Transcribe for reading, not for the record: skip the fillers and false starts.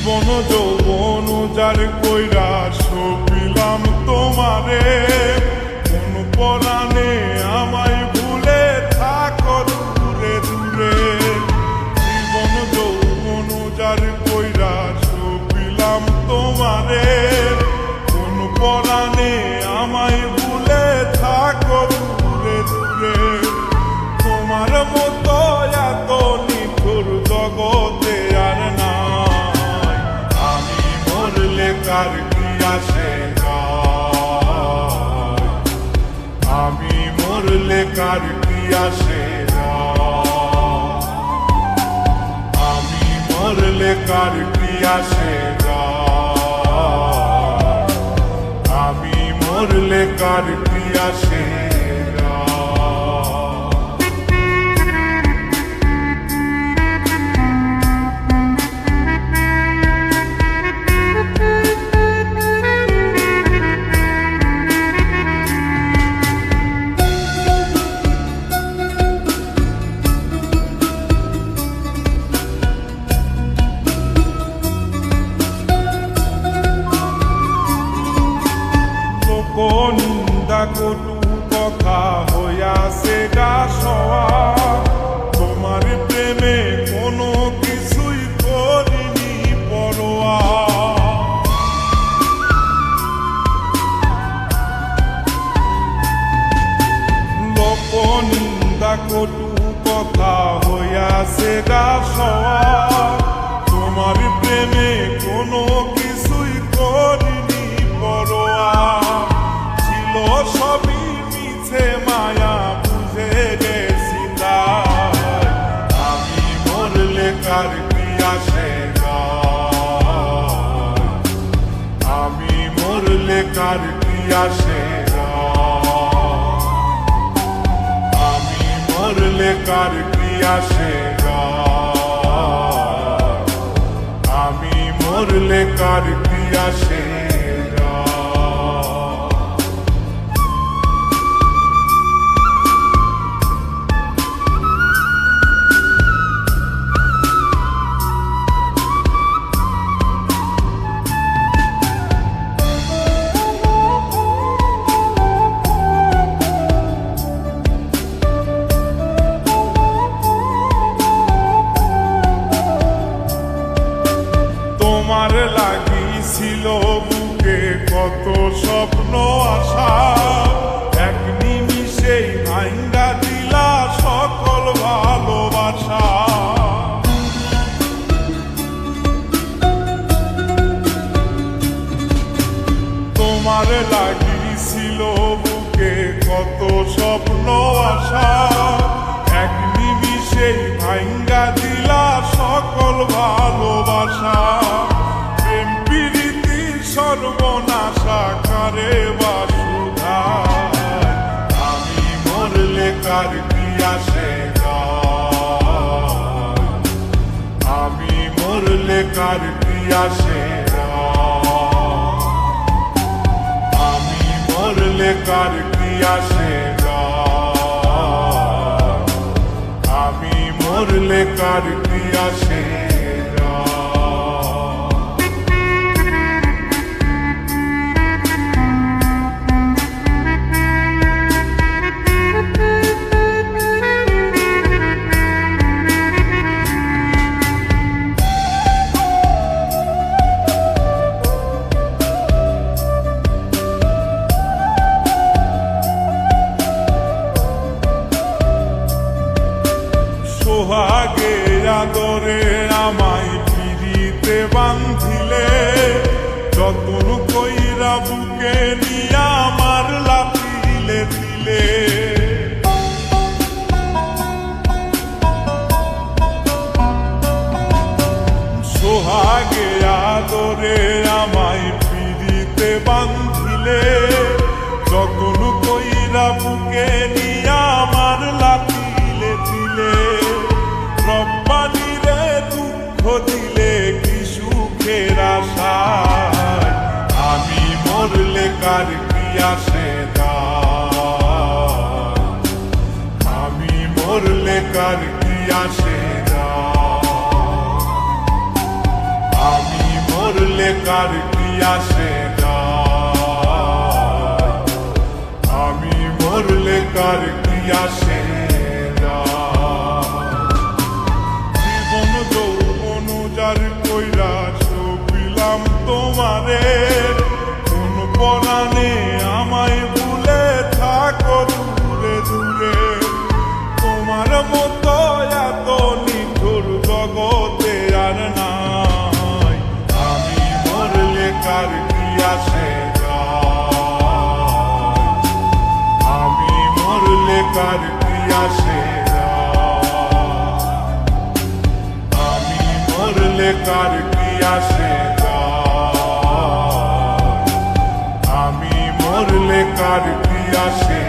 জীবন যৌবন যার কইরা সপিলাম তোমারে, কোন পরাণে আমায় ভুলে থাকো দূরে দূরে। জীবন যৌবন যার কইরা সপিলাম তোমারে, কোন পরাণে আমায় ভুলে থাকো দূরে দূরে। তোমার মতো এত নিঠুর জগতে আর নাই, আমি মরলে কার কি আসে যায়, আমি মরলে কার কি আসে যায়, আমি মরলে কার কি আসে যায়, আমি মরলে কার কি আসে। নিন্দা কটু কথা হইয়াছে গা সওয়া, তোমার প্রেমে কোনো কিছুই করিনি পরোয়া। লোক নিন্দা কটু কথা হইয়াছে গা সওয়া, তোমার প্রেমে কোনো কিছুই করিনি পরোয়া। সবই মিছে মায়া বুঝে গেছি তাই, আমি মরলে কার কি আসে যায়, আমি মরলে কার কি আসে যায়, আমি মরলে কার কি আসে যায়, আমি মরলে কার কি আসে। তোমার লাগিছিল বুকে কত স্বপ্ন আশা, এক নিমিষেই ভাঙ্গা দিলা সকল ভালোবাসা। তোমার লাগিছিল বুকে কত স্বপ্ন আশা, এক নিমিষেই ভাঙ্গা দিলা সকল ভালোবাসা। সর্বনাশা করে বাসুধায়, আমি মরলে কার কি আসে যায়, আমি মরলে কার কি আসে যায়, আমি মরলে কার কি আসে যায়, আমি মরলে কার কি আসে। সোহাগে আদরে আমায় পিড়িতে বান্ধিলে, যতন কইরা বুকে নিয়া আমার লাফিলে দিলে। সোহাগে আদরে আমায় পিড়িতে বান্ধিলে, যতন কইরা বুকে নিয়া আমার লাফিলে দিলে। রব্বানিরে দুঃখ দিলে কি সুখের আশায়, আমি মরলে কার কি আসে যায়, আমি মরলে কার কি আসে যায়, আমি মরলে কার কি আসে যায়, আমি মরলে কার কি আসে যায়। জীবন যৌবন যার কইরা সপিলাম তোমারে, কোন পরাণে আমায় ভুলে থাকো দূরে দূরে। তোমার মতো এত নিঠুর জগতে আর নাই, আমি মরলে কার কি আসে যায়, আমি মরলে কার কি আসে যায়, আমি মরলে কার কি আসে যায়, আমি মরলে কার কি আসে।